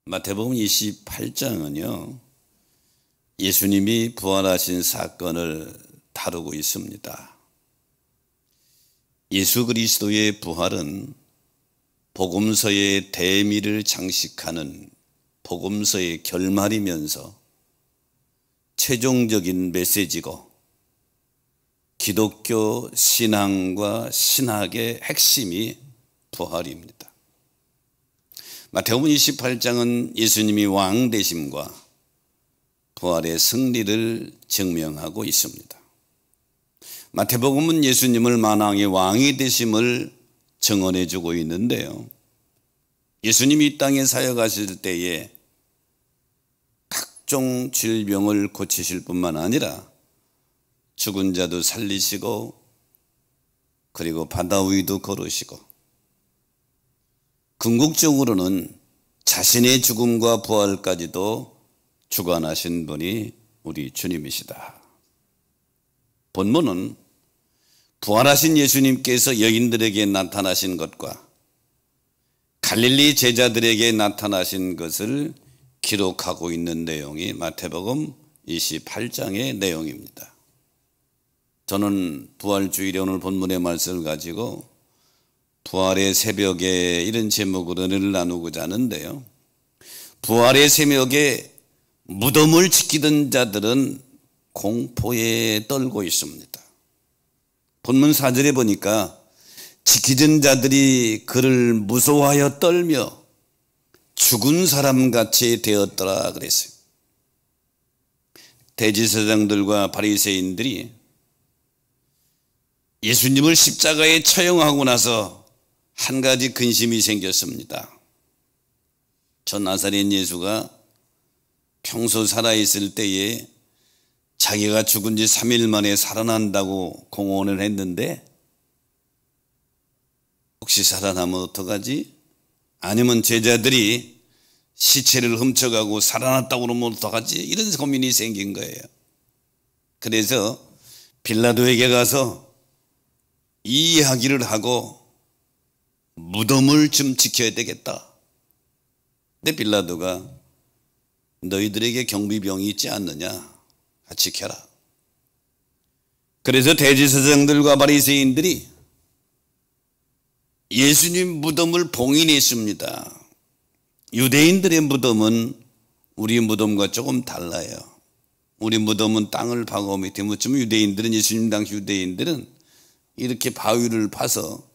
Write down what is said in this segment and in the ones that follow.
마태복음 28장은요, 예수님이 부활하신 사건을 다루고 있습니다. 예수 그리스도의 부활은 복음서의 대미를 장식하는 복음서의 결말이면서 최종적인 메시지고 기독교 신앙과 신학의 핵심이 부활입니다. 마태복음 28장은 예수님이 왕 되심과 부활의 승리를 증명하고 있습니다. 마태복음은 예수님을 만왕의 왕이 되심을 증언해 주고 있는데요, 예수님이 이 땅에 사역하실 때에 각종 질병을 고치실 뿐만 아니라 죽은 자도 살리시고 그리고 바다 위도 걸으시고 궁극적으로는 자신의 죽음과 부활까지도 주관하신 분이 우리 주님이시다. 본문은 부활하신 예수님께서 여인들에게 나타나신 것과 갈릴리 제자들에게 나타나신 것을 기록하고 있는 내용이 마태복음 28장의 내용입니다. 저는 부활주일에 오늘 본문의 말씀을 가지고 부활의 새벽에 이런 제목으로 은혜를 나누고자 하는데요, 부활의 새벽에 무덤을 지키던 자들은 공포에 떨고 있습니다. 본문 4절에 보니까 지키던 자들이 그를 무서워하여 떨며 죽은 사람같이 되었더라 그랬어요. 대제사장들과 바리새인들이 예수님을 십자가에 처형하고 나서 한 가지 근심이 생겼습니다. 저 나사렛 예수가 평소 살아있을 때에 자기가 죽은 지 3일 만에 살아난다고 공언을 했는데 혹시 살아나면 어떡하지? 아니면 제자들이 시체를 훔쳐가고 살아났다고 그러면 어떡하지? 이런 고민이 생긴 거예요. 그래서 빌라도에게 가서 이 이야기를 하고 무덤을 좀 지켜야 되겠다. 근데 빌라도가 너희들에게 경비병이 있지 않느냐? 지켜라. 그래서 대제사장들과 바리새인들이 예수님 무덤을 봉인했습니다. 유대인들의 무덤은 우리 무덤과 조금 달라요. 우리 무덤은 땅을 파고 밑에 묻히면 유대인들은, 예수님 당시 유대인들은 이렇게 바위를 파서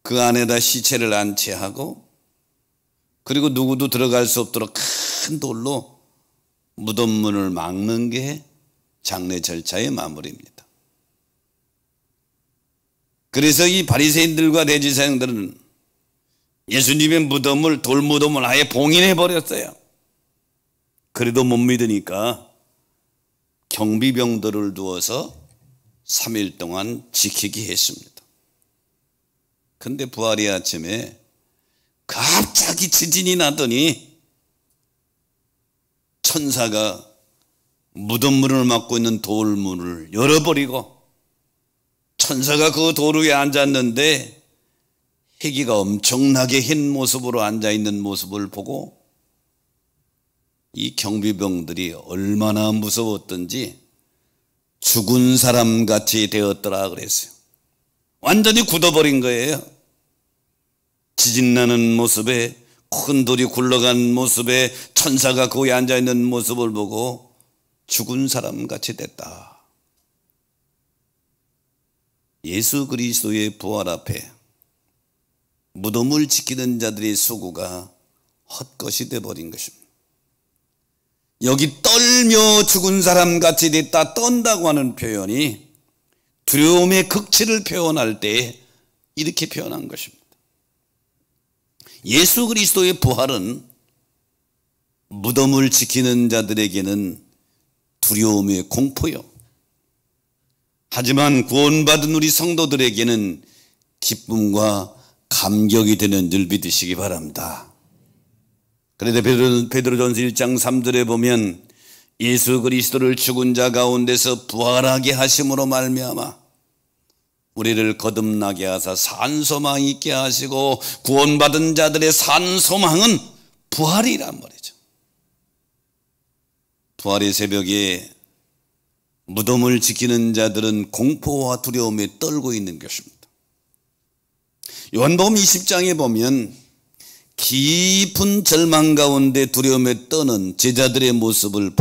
그 안에다 시체를 안치하고 그리고 누구도 들어갈 수 없도록 큰 돌로 무덤 문을 막는 게 장례 절차의 마무리입니다. 그래서 이 바리새인들과 대제사장들은 예수님의 무덤을, 돌무덤을 아예 봉인해 버렸어요. 그래도 못 믿으니까 경비병들을 두어서 3일 동안 지키게 했습니다. 근데 부활의 아침에 갑자기 지진이 나더니 천사가 무덤 문을 막고 있는 돌문을 열어버리고 천사가 그 돌 위에 앉았는데 희기가 엄청나게 흰 모습으로 앉아있는 모습을 보고 이 경비병들이 얼마나 무서웠던지 죽은 사람같이 되었더라 그랬어요. 완전히 굳어버린 거예요. 지진나는 모습에, 큰 돌이 굴러간 모습에 천사가 거기에 앉아있는 모습을 보고 죽은 사람같이 됐다. 예수 그리스도의 부활 앞에 무덤을 지키는 자들의 수고가 헛것이 되어버린 것입니다. 여기 떨며 죽은 사람같이 됐다, 떤다고 하는 표현이 두려움의 극치를 표현할 때 이렇게 표현한 것입니다. 예수 그리스도의 부활은 무덤을 지키는 자들에게는 두려움의 공포요, 하지만 구원받은 우리 성도들에게는 기쁨과 감격이 되는 줄 믿으시기 바랍니다. 그런데 베드로전서 1장 3절에 보면 예수 그리스도를 죽은 자 가운데서 부활하게 하심으로 말미암아 우리를 거듭나게 하사 산 소망 있게 하시고 구원받은 자들의 산 소망은 부활이란 말이죠. 부활의 새벽에 무덤을 지키는 자들은 공포와 두려움에 떨고 있는 것입니다. 요한복음 20장에 보면 깊은 절망 가운데 두려움에 떠는 제자들의 모습을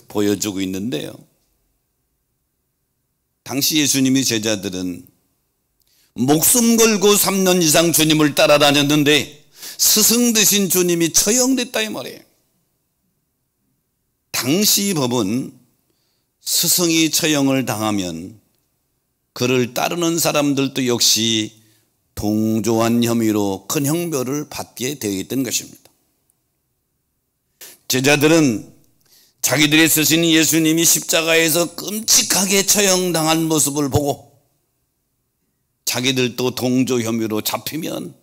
보여주고 있는데요. 당시 예수님이 제자들은 목숨 걸고 3년 이상 주님을 따라다녔는데 스승 되신 주님이 처형됐다 이 말이에요. 당시 법은 스승이 처형을 당하면 그를 따르는 사람들도 역시 동조한 혐의로 큰 형벌을 받게 되어 있던 것입니다. 제자들은 자기들의 스승 예수님이 십자가에서 끔찍하게 처형당한 모습을 보고 자기들도 동조 혐의로 잡히면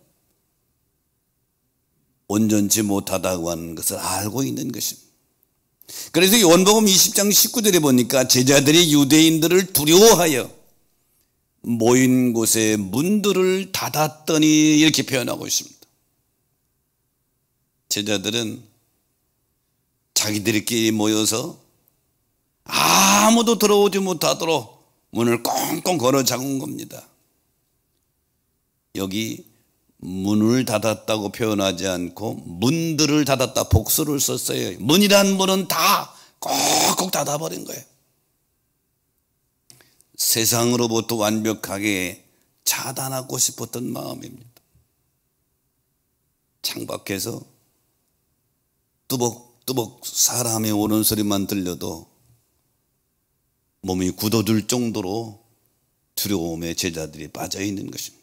온전치 못하다고 하는 것을 알고 있는 것입니다. 그래서 요한복음 20장 19절에 보니까 제자들이 유대인들을 두려워하여 모인 곳에 문들을 닫았더니 이렇게 표현하고 있습니다. 제자들은 자기들끼리 모여서 아무도 들어오지 못하도록 문을 꽁꽁 걸어 잠근 겁니다. 여기 문을 닫았다고 표현하지 않고 문들을 닫았다 복수를 썼어요. 문이란 문은 다 꼭꼭 닫아버린 거예요. 세상으로부터 완벽하게 차단하고 싶었던 마음입니다. 창밖에서 뚜벅뚜벅 사람이 오는 소리만 들려도 몸이 굳어들 정도로 두려움에 제자들이 빠져 있는 것입니다.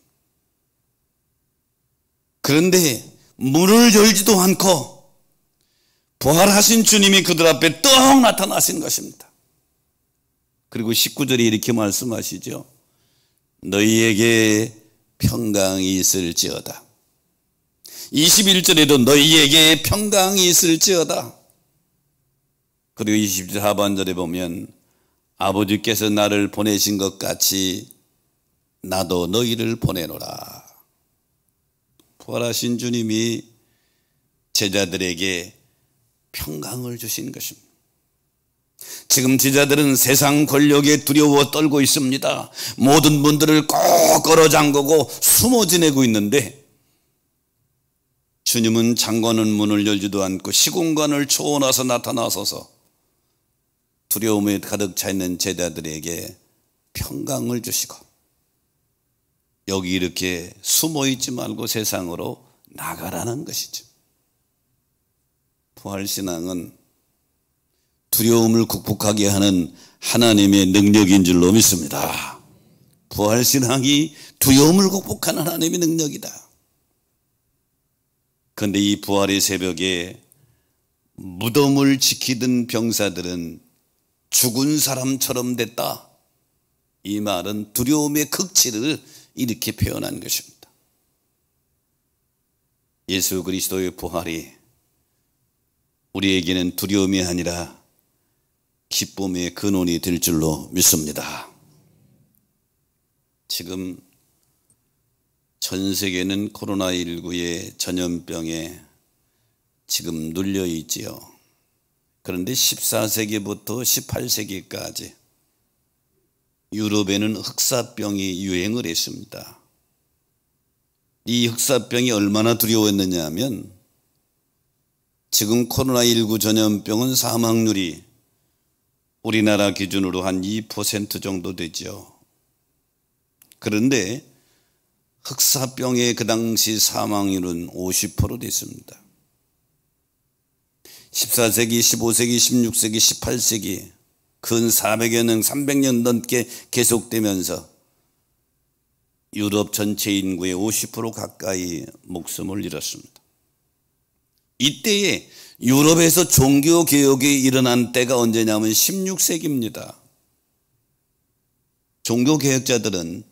그런데 문을 열지도 않고 부활하신 주님이 그들 앞에 떡 나타나신 것입니다. 그리고 19절에 이렇게 말씀하시죠. 너희에게 평강이 있을지어다. 21절에도 너희에게 평강이 있을지어다. 그리고 20절 하반절에 보면 아버지께서 나를 보내신 것 같이 나도 너희를 보내노라. 부활하신 주님이 제자들에게 평강을 주신 것입니다. 지금 제자들은 세상 권력에 두려워 떨고 있습니다. 모든 문들을 꼭 걸어 잠그고 숨어 지내고 있는데 주님은 잠궈놓은 문을 열지도 않고 시공간을 초월해서 나타나셔서 두려움에 가득 차 있는 제자들에게 평강을 주시고 여기 이렇게 숨어 있지 말고 세상으로 나가라는 것이죠. 부활신앙은 두려움을 극복하게 하는 하나님의 능력인 줄로 믿습니다. 부활신앙이 두려움을 극복하는 하나님의 능력이다. 그런데 이 부활의 새벽에 무덤을 지키던 병사들은 죽은 사람처럼 됐다. 이 말은 두려움의 극치를 이렇게 표현한 것입니다. 예수 그리스도의 부활이 우리에게는 두려움이 아니라 기쁨의 근원이 될 줄로 믿습니다. 지금 전 세계는 코로나19의 전염병에 지금 눌려 있지요. 그런데 14세기부터 18세기까지 유럽에는 흑사병이 유행을 했습니다. 이 흑사병이 얼마나 두려웠느냐 하면 지금 코로나19 전염병은 사망률이 우리나라 기준으로 한 2% 정도 되죠. 그런데 흑사병의 그 당시 사망률은 50% 됐습니다. 14세기, 15세기, 16세기, 18세기 근 400여 년, 300년 넘게 계속되면서 유럽 전체 인구의 50% 가까이 목숨을 잃었습니다. 이때에 유럽에서 종교개혁이 일어난 때가 언제냐면 16세기입니다. 종교개혁자들은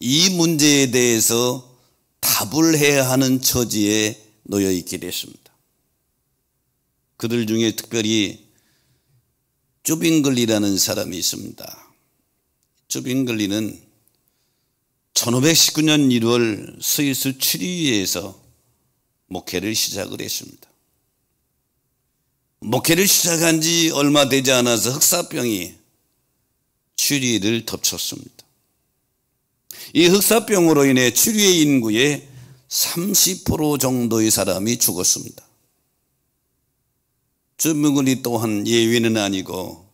이 문제에 대해서 답을 해야 하는 처지에 놓여 있게 됐습니다. 그들 중에 특별히 쭈빙글리라는 사람이 있습니다. 쭈빙글리는 1519년 1월 스위스 추리히에서 목회를 시작을 했습니다. 목회를 시작한 지 얼마 되지 않아서 흑사병이 추리를 덮쳤습니다. 이 흑사병으로 인해 추리의 인구의 30% 정도의 사람이 죽었습니다. 주민들이 또한 예외는 아니고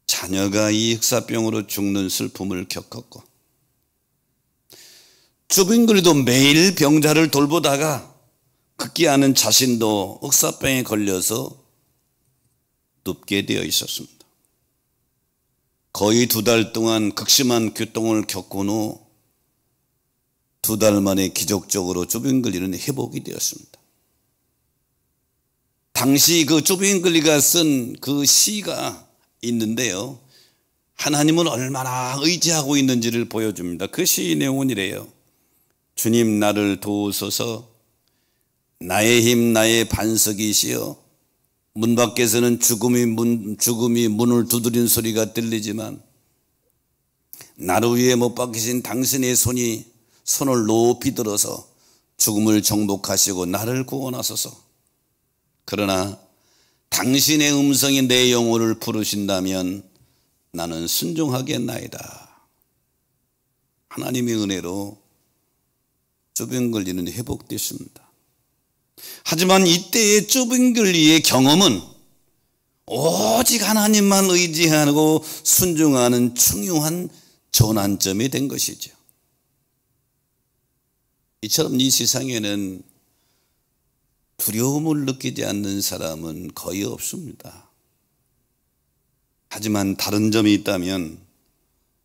자녀가 이 흑사병으로 죽는 슬픔을 겪었고, 주민들도 매일 병자를 돌보다가 극기 않은 자신도 흑사병에 걸려서 눕게 되어 있었습니다. 거의 2달 동안 극심한 교통을 겪은 후 2달 만에 기적적으로 주빈글리는 회복이 되었습니다. 당시 그 주빈글리가 쓴 그 시가 있는데요, 하나님을 얼마나 의지하고 있는지를 보여줍니다. 그 시 내용은 이래요. 주님 나를 도우소서. 나의 힘 나의 반석이시여. 문 밖에서는 죽음이 문을 두드린 소리가 들리지만 나를 위해 못 박히신 당신의 손을 높이 들어서 죽음을 정복하시고 나를 구원하소서. 그러나 당신의 음성이 내 영혼을 부르신다면 나는 순종하겠나이다. 하나님의 은혜로 주병걸리는 회복됐습니다. 하지만 이때의 주병걸리의 경험은 오직 하나님만 의지하고 순종하는 중요한 전환점이 된 것이죠. 이처럼 이 세상에는 두려움을 느끼지 않는 사람은 거의 없습니다. 하지만 다른 점이 있다면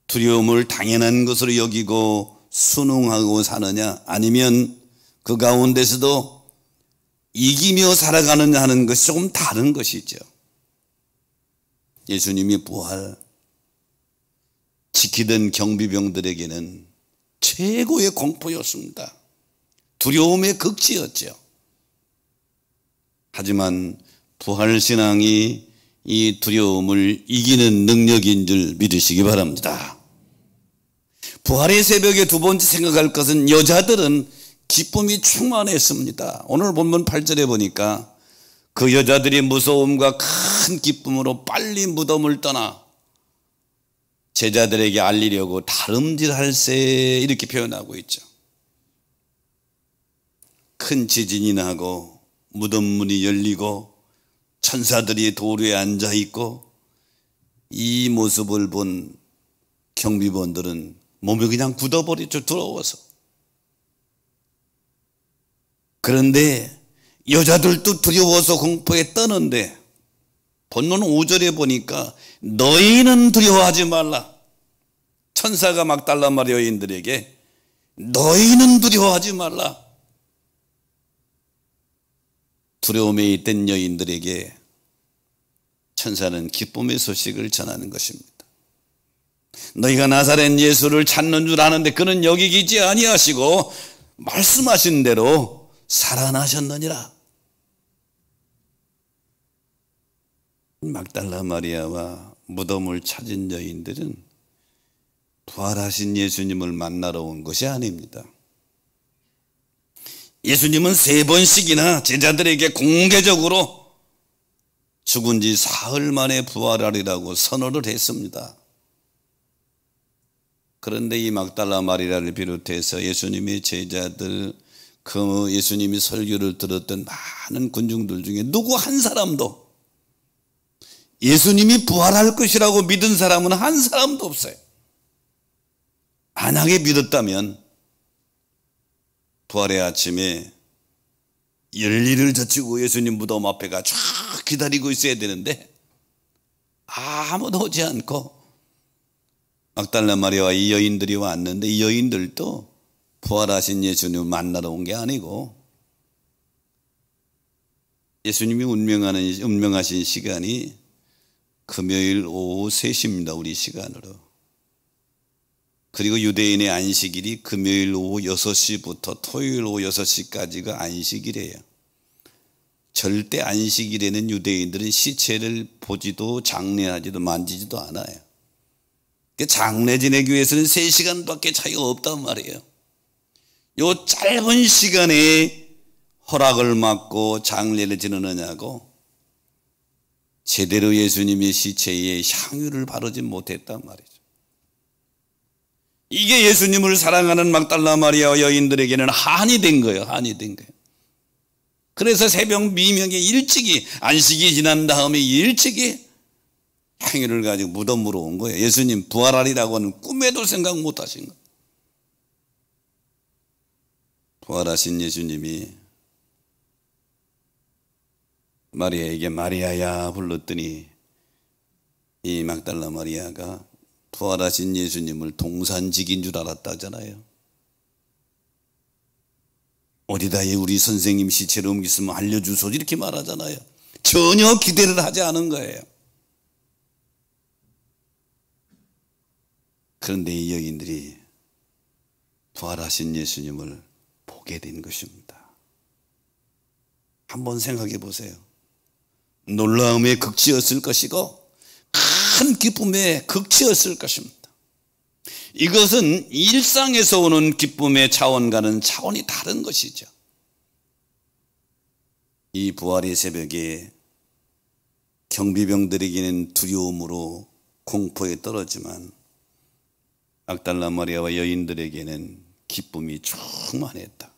두려움을 당연한 것으로 여기고 순응하고 사느냐, 아니면 그 가운데서도 이기며 살아가느냐 하는 것이 조금 다른 것이죠. 예수님이 부활 지키던 경비병들에게는 최고의 공포였습니다. 두려움의 극치였죠. 하지만 부활신앙이 이 두려움을 이기는 능력인 줄 믿으시기 바랍니다. 부활의 새벽에 두 번째 생각할 것은 여자들은 기쁨이 충만했습니다. 오늘 본문 8절에 보니까 그 여자들이 무서움과 큰 기쁨으로 빨리 무덤을 떠나 제자들에게 알리려고 다름질할세 이렇게 표현하고 있죠. 큰 지진이 나고 무덤 문이 열리고 천사들이 도로에 앉아 있고, 이 모습을 본 경비원들은 몸이 그냥 굳어버렸죠. 두려워서. 그런데 여자들도 두려워서 공포에 떠는데 본문 5절에 보니까 너희는 두려워하지 말라. 천사가 막달라 마리 여인들에게 너희는 두려워하지 말라. 두려움에 있던 여인들에게 천사는 기쁨의 소식을 전하는 것입니다. 너희가 나사렛 예수를 찾는 줄 아는데 그는 여기 계시지 아니하시고 말씀하신 대로 살아나셨느니라. 막달라 마리아와 무덤을 찾은 여인들은 부활하신 예수님을 만나러 온 것이 아닙니다. 예수님은 3번씩이나 제자들에게 공개적으로 죽은 지 사흘 만에 부활하리라고 선언을 했습니다. 그런데 이 막달라 마리아를 비롯해서 예수님의 제자들, 그 예수님이 설교를 들었던 많은 군중들 중에 누구 한 사람도 예수님이 부활할 것이라고 믿은 사람은 한 사람도 없어요. 만약에 믿었다면 부활의 아침에 열일을 젖히고 예수님 무덤 앞에가 쫙 기다리고 있어야 되는데 아무도 오지 않고 막달라 마리아와 이 여인들이 왔는데, 이 여인들도 부활하신 예수님을 만나러 온 게 아니고 예수님이 운명하신 시간이 금요일 오후 3시입니다. 우리 시간으로. 그리고 유대인의 안식일이 금요일 오후 6시부터 토요일 오후 6시까지가 안식일이에요. 절대 안식일에는 유대인들은 시체를 보지도 장례하지도 만지지도 않아요. 장례 지내기 위해서는 3시간밖에 차이가 없단 말이에요. 요 짧은 시간에 허락을 받고 장례를 지내느냐고 제대로 예수님의 시체에 향유를 바르지 못했단 말이죠. 이게 예수님을 사랑하는 막달라 마리아와 여인들에게는 한이 된 거예요. 한이 된 거예요. 그래서 새벽 미명에 일찍이 안식이 지난 다음에 일찍이 향유를 가지고 무덤으로 온 거예요. 예수님 부활하리라고는 꿈에도 생각 못 하신 거예요. 부활하신 예수님이 마리아에게 마리아야 불렀더니 이 막달라 마리아가 부활하신 예수님을 동산직인 줄 알았다잖아요. 어디다 우리 선생님 시체를 옮겼으면 알려주소 이렇게 말하잖아요. 전혀 기대를 하지 않은 거예요. 그런데 이 여인들이 부활하신 예수님을 보게 된 것입니다. 한번 생각해 보세요. 놀라움의 극치였을 것이고 큰 기쁨의 극치였을 것입니다. 이것은 일상에서 오는 기쁨의 차원과는 차원이 다른 것이죠. 이 부활의 새벽에 경비병들에게는 두려움으로 공포에 떨었지만 막달라 마리아와 여인들에게는 기쁨이 충만했다.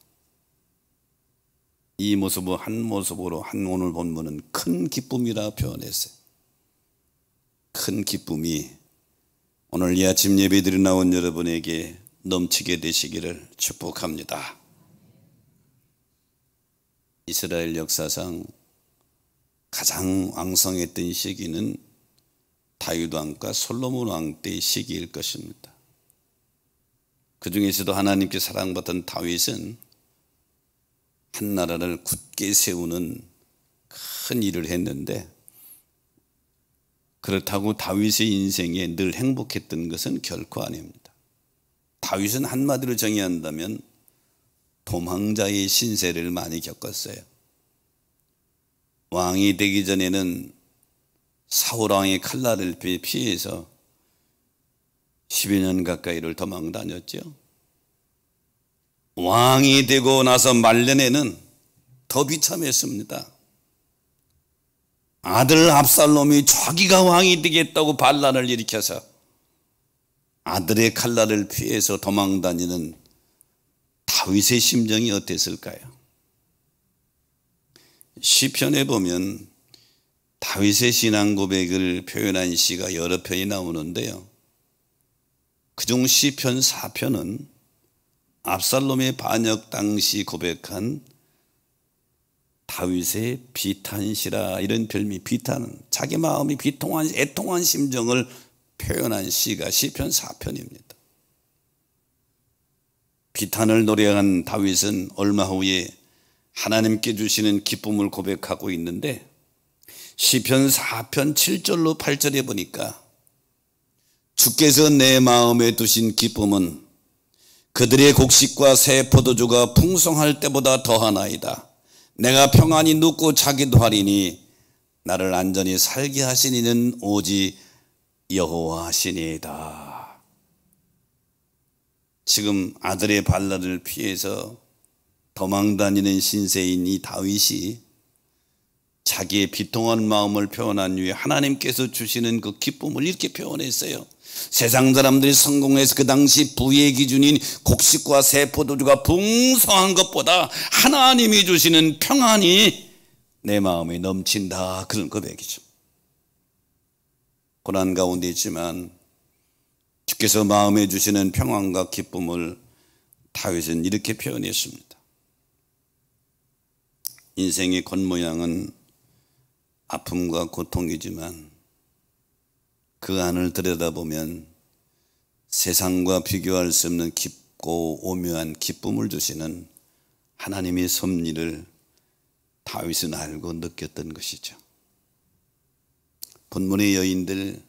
이 모습을 한 모습으로 한 오늘 본문은 큰 기쁨이라 표현했어요. 큰 기쁨이 오늘 이 아침 예배드려 나온 여러분에게 넘치게 되시기를 축복합니다. 이스라엘 역사상 가장 왕성했던 시기는 다윗 왕과 솔로몬 왕 때의 시기일 것입니다. 그 중에서도 하나님께 사랑받던 다윗은 한 나라를 굳게 세우는 큰 일을 했는데, 그렇다고 다윗의 인생에 늘 행복했던 것은 결코 아닙니다. 다윗은 한마디로 정의한다면 도망자의 신세를 많이 겪었어요. 왕이 되기 전에는 사울 왕의 칼날을 피해서 10여 년 가까이를 도망 다녔죠. 왕이 되고 나서 말년에는 더 비참했습니다. 아들 압살롬이 자기가 왕이 되겠다고 반란을 일으켜서 아들의 칼날을 피해서 도망 다니는 다윗의 심정이 어땠을까요? 시편에 보면 다윗의 신앙 고백을 표현한 시가 여러 편이 나오는데요, 그중 시편 4편은 압살롬의 반역 당시 고백한 다윗의 비탄시라, 이런 별미, 비탄은 자기 마음이 비통한 애통한 심정을 표현한 시가 시편 4편입니다. 비탄을 노래한 다윗은 얼마 후에 하나님께 주시는 기쁨을 고백하고 있는데, 시편 4편 7절로 8절에 보니까 주께서 내 마음에 두신 기쁨은 그들의 곡식과 새 포도주가 풍성할 때보다 더하나이다. 내가 평안히 눕고 자기도 하리니 나를 안전히 살게 하신 이는 오직 여호와시니이다. 지금 아들의 반란을 피해서 도망다니는 신세인 이 다윗이 자기의 비통한 마음을 표현한 후에 하나님께서 주시는 그 기쁨을 이렇게 표현했어요. 세상 사람들이 성공해서 그 당시 부의 기준인 곡식과 새 포도주가 풍성한 것보다 하나님이 주시는 평안이 내 마음에 넘친다, 그런 고백이죠. 고난 가운데 있지만 주께서 마음에 주시는 평안과 기쁨을 다윗은 이렇게 표현했습니다. 인생의 겉모양은 아픔과 고통이지만 그 안을 들여다보면 세상과 비교할 수 없는 깊고 오묘한 기쁨을 주시는 하나님의 섭리를 다윗은 알고 느꼈던 것이죠. 본문의 여인들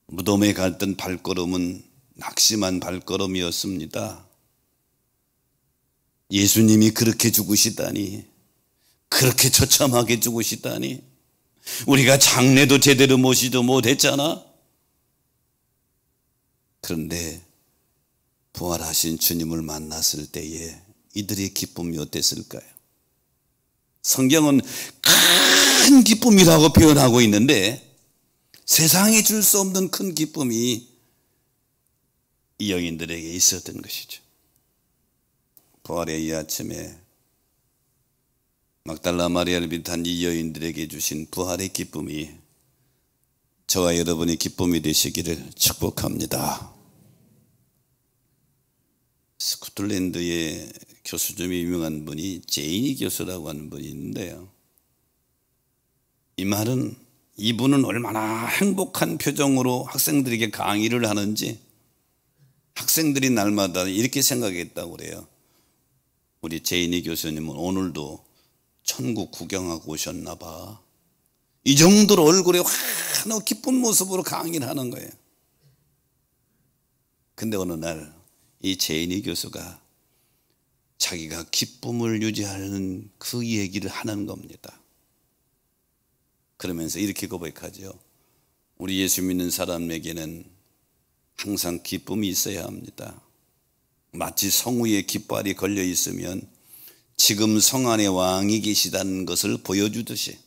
무덤에 갔던 발걸음은 낙심한 발걸음이었습니다. 예수님이 그렇게 죽으시다니, 그렇게 처참하게 죽으시다니, 우리가 장례도 제대로 모시도 못했잖아. 그런데 부활하신 주님을 만났을 때에 이들의 기쁨이 어땠을까요? 성경은 큰 기쁨이라고 표현하고 있는데 세상에 줄 수 없는 큰 기쁨이 이 여인들에게 있었던 것이죠. 부활의 이 아침에 막달라 마리아를 비롯한 이 여인들에게 주신 부활의 기쁨이 저와 여러분의 기쁨이 되시기를 축복합니다. 스코틀랜드의 교수 중에 유명한 분이 제이니 교수라고 하는 분이 있는데요, 이 말은 이분은 얼마나 행복한 표정으로 학생들에게 강의를 하는지 학생들이 날마다 이렇게 생각했다고 그래요. 우리 제이니 교수님은 오늘도 천국 구경하고 오셨나 봐. 이 정도로 얼굴에 환하고 기쁜 모습으로 강의를 하는 거예요. 근데 어느 날 이 제이니 교수가 자기가 기쁨을 유지하는 그 얘기를 하는 겁니다. 그러면서 이렇게 고백하죠. 우리 예수 믿는 사람에게는 항상 기쁨이 있어야 합니다. 마치 성 위에 깃발이 걸려 있으면 지금 성 안에 왕이 계시다는 것을 보여주듯이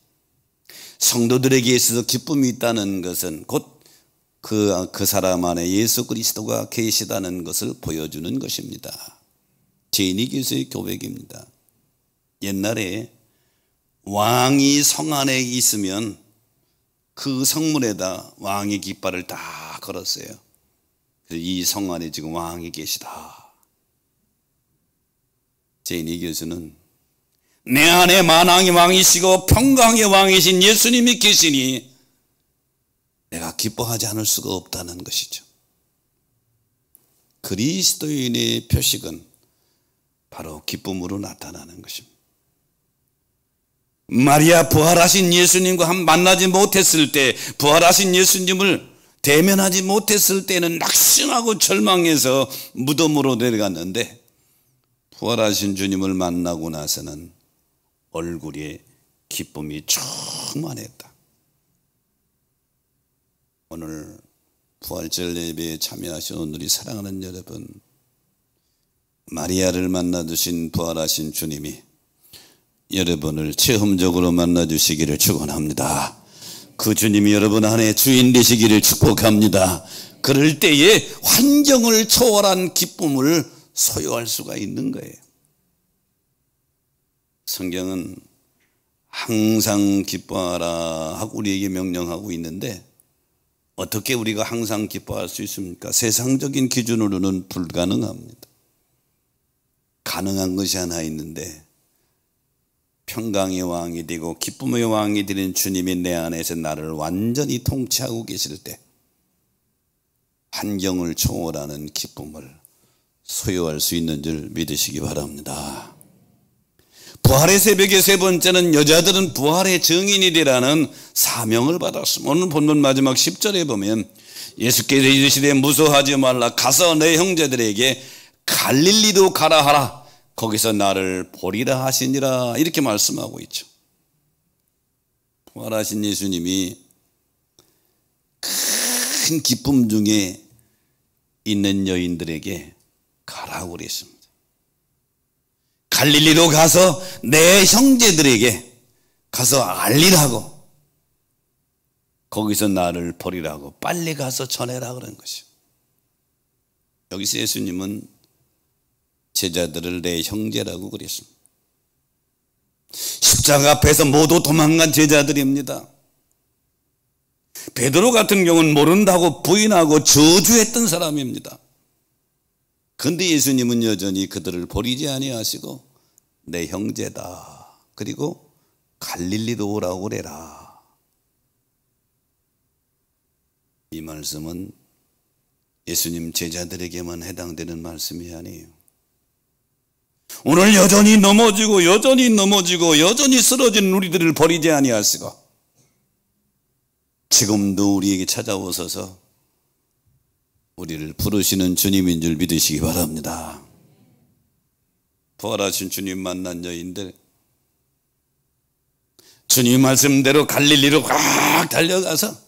성도들에게 있어서 기쁨이 있다는 것은 곧 그 사람 안에 예수 그리스도가 계시다는 것을 보여주는 것입니다. 제이니 교수의 고백입니다. 옛날에 왕이 성 안에 있으면 그 성문에다 왕의 깃발을 다 걸었어요. 이 성 안에 지금 왕이 계시다. 제이니 교수는 내 안에 만왕의 왕이시고 평강의 왕이신 예수님이 계시니 내가 기뻐하지 않을 수가 없다는 것이죠. 그리스도인의 표식은 바로 기쁨으로 나타나는 것입니다. 마리아 부활하신 예수님과 만나지 못했을 때, 부활하신 예수님을 대면하지 못했을 때는 낙심하고 절망해서 무덤으로 내려갔는데 부활하신 주님을 만나고 나서는 얼굴에 기쁨이 충만했다. 오늘 부활절 예배에 참여하신 우리 사랑하는 여러분, 마리아를 만나주신 부활하신 주님이 여러분을 체험적으로 만나주시기를 축원합니다. 그 주님이 여러분 안에 주인 되시기를 축복합니다. 그럴 때에 환경을 초월한 기쁨을 소유할 수가 있는 거예요. 성경은 항상 기뻐하라 하고 우리에게 명령하고 있는데 어떻게 우리가 항상 기뻐할 수 있습니까? 세상적인 기준으로는 불가능합니다. 가능한 것이 하나 있는데 평강의 왕이 되고 기쁨의 왕이 되는 주님이 내 안에서 나를 완전히 통치하고 계실 때 환경을 초월하는 기쁨을 소유할 수 있는 줄 믿으시기 바랍니다. 부활의 새벽의 세 번째는 여자들은 부활의 증인이 되라는 사명을 받았습니다. 오늘 본문 마지막 10절에 보면 예수께서 이르시되 무서워하지 말라, 가서 내 형제들에게 갈릴리도 가라 하라, 거기서 나를 보리라 하시니라, 이렇게 말씀하고 있죠. 부활하신 예수님이 큰 기쁨 중에 있는 여인들에게 가라고 그랬습니다. 갈릴리로 가서 내 형제들에게 가서 알리라고, 거기서 나를 보리라고, 빨리 가서 전해라 그런 것이요. 여기서 예수님은 제자들을 내 형제라고 그랬습니다. 십자가 앞에서 모두 도망간 제자들입니다. 베드로 같은 경우는 모른다고 부인하고 저주했던 사람입니다. 그런데 예수님은 여전히 그들을 버리지 아니하시고 내 형제다, 그리고 갈릴리도 오라고 그래라. 이 말씀은 예수님 제자들에게만 해당되는 말씀이 아니에요. 오늘 여전히 넘어지고 여전히 쓰러진 우리들을 버리지 아니하시고 지금도 우리에게 찾아오셔서 우리를 부르시는 주님인 줄 믿으시기 바랍니다. 부활하신 주님 만난 여인들, 주님 말씀대로 갈릴리로 꽉 달려가서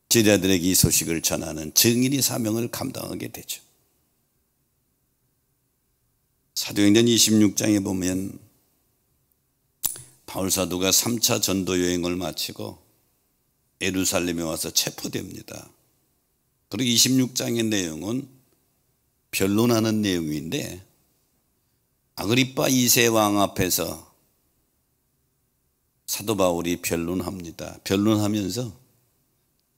제자들에게 이 소식을 전하는 증인의 사명을 감당하게 되죠. 사도행전 26장에 보면 바울 사도가 3차 전도 여행을 마치고 예루살렘에 와서 체포됩니다. 그리고 26장의 내용은 변론하는 내용인데 아그리빠 2세 왕 앞에서 사도 바울이 변론합니다. 변론하면서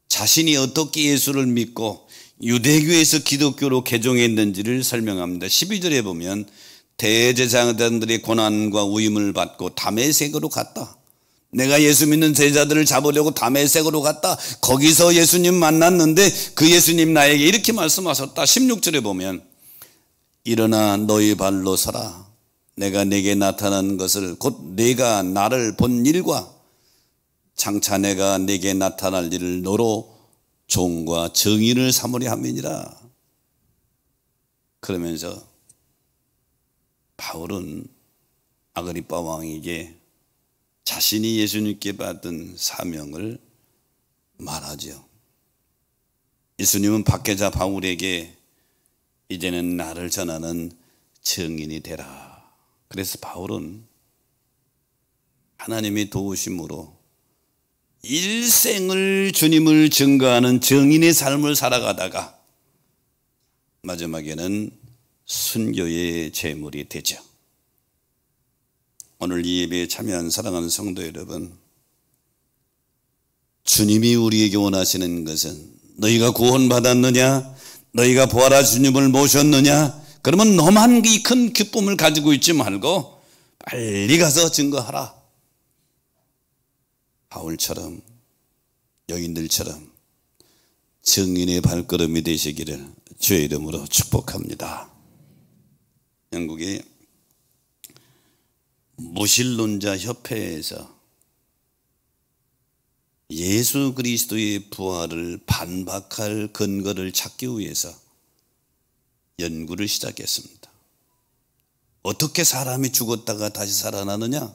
자신이 어떻게 예수를 믿고 유대교에서 기독교로 개종했는지를 설명합니다. 12절에 보면 대제사장들의 고난과 위임을 받고 다메섹으로 갔다. 내가 예수 믿는 제자들을 잡으려고 다메섹으로 갔다. 거기서 예수님 만났는데 그 예수님 나에게 이렇게 말씀하셨다. 16절에 보면 일어나 너희 발로 서라. 내가 내게 나타난 것을 곧 내가 나를 본 일과 장차 내가 내게 나타날 일을 너로 종과 정의를 삼으려 함이니라. 그러면서 바울은 아그리빠 왕에게 자신이 예수님께 받은 사명을 말하죠. 예수님은 박해자 바울에게 이제는 나를 전하는 증인이 되라. 그래서 바울은 하나님의 도우심으로 일생을 주님을 증거하는 증인의 삶을 살아가다가 마지막에는 순교의 제물이 되죠. 오늘 이 예배에 참여한 사랑하는 성도 여러분, 주님이 우리에게 원하시는 것은 너희가 구원받았느냐, 너희가 부활한 주님을 모셨느냐, 그러면 너만 이 큰 기쁨을 가지고 있지 말고 빨리 가서 증거하라. 바울처럼 여인들처럼 증인의 발걸음이 되시기를 주의 이름으로 축복합니다. 영국의 무신론자 협회에서 예수 그리스도의 부활을 반박할 근거를 찾기 위해서 연구를 시작했습니다. 어떻게 사람이 죽었다가 다시 살아나느냐?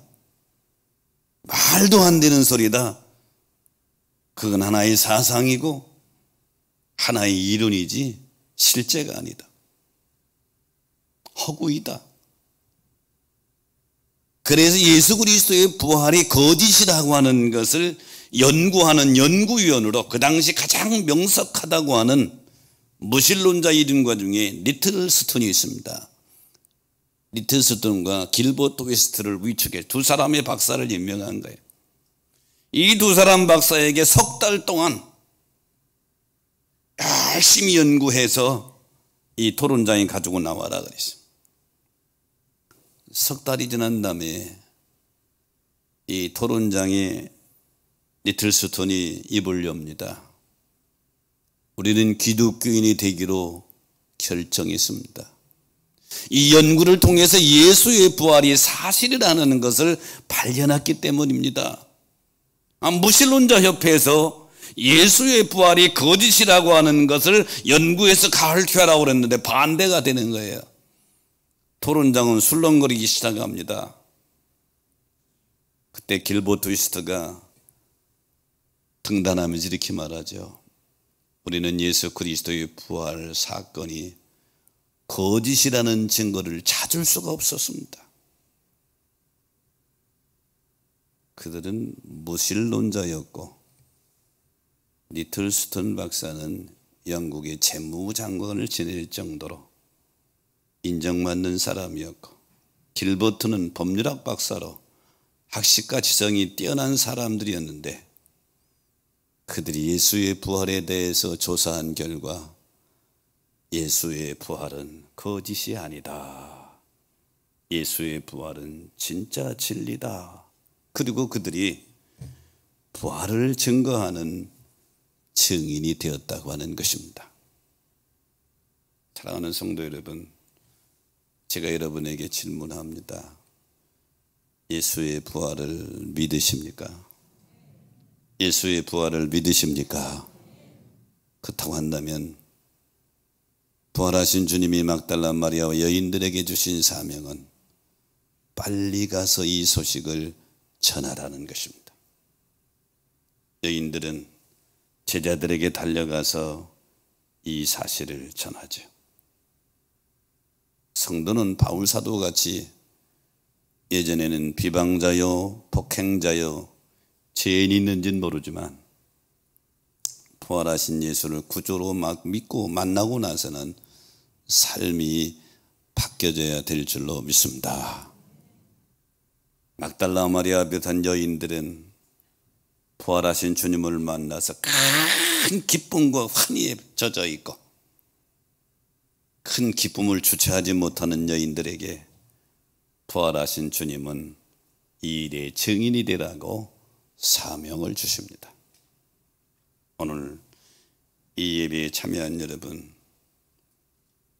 말도 안 되는 소리다. 그건 하나의 사상이고 하나의 이론이지 실제가 아니다. 허구이다. 그래서 예수 그리스도의 부활이 거짓이라고 하는 것을 연구하는 연구위원으로 그 당시 가장 명석하다고 하는 무신론자 이름과 중에 리틀 스톤이 있습니다. 리틀 스톤과 길버트 웨스트를 위축해 두 사람의 박사를 임명한 거예요. 이 두 사람 박사에게 석 달 동안 열심히 연구해서 이 토론장에 가지고 나와라 그랬어요. 석 달이 지난 다음에 이 토론장에 리틀 스톤이 입을 엽니다. 우리는 기독교인이 되기로 결정했습니다. 이 연구를 통해서 예수의 부활이 사실이라는 것을 발견했기 때문입니다. 무신론자 협회에서 예수의 부활이 거짓이라고 하는 것을 연구해서 가르쳐라고 그랬는데 반대가 되는 거예요. 토론장은 술렁거리기 시작합니다. 그때 길버트 웨스트가 등단하면서 이렇게 말하죠. 우리는 예수 그리스도의 부활 사건이 거짓이라는 증거를 찾을 수가 없었습니다. 그들은 무신론자였고 리틀 스톤 박사는 영국의 재무장관을 지낼 정도로 인정받는 사람이었고 길버트는 법률학 박사로 학식과 지성이 뛰어난 사람들이었는데 그들이 예수의 부활에 대해서 조사한 결과 예수의 부활은 거짓이 아니다. 예수의 부활은 진짜 진리다. 그리고 그들이 부활을 증거하는 증인이 되었다고 하는 것입니다. 사랑하는 성도 여러분, 제가 여러분에게 질문합니다. 예수의 부활을 믿으십니까? 예수의 부활을 믿으십니까? 그렇다고 한다면 부활하신 주님이 막달라 마리아와 여인들에게 주신 사명은 빨리 가서 이 소식을 전하라는 것입니다. 여인들은 제자들에게 달려가서 이 사실을 전하죠. 성도는 바울 사도같이 예전에는 비방자요, 폭행자요, 죄인이 있는지는 모르지만 부활하신 예수를 구주로 막 믿고 만나고 나서는 삶이 바뀌어져야 될 줄로 믿습니다. 막달라 마리아 비슷한 여인들은 부활하신 주님을 만나서 큰 기쁨과 환희에 젖어 있고 큰 기쁨을 주체하지 못하는 여인들에게 부활하신 주님은 이 일의 증인이 되라고 사명을 주십니다. 오늘 이 예배에 참여한 여러분,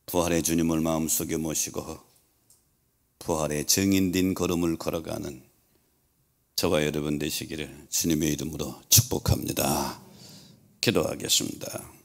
부활의 주님을 마음속에 모시고 부활의 증인된 걸음을 걸어가는 저와 여러분 되시기를 주님의 이름으로 축복합니다. 기도하겠습니다.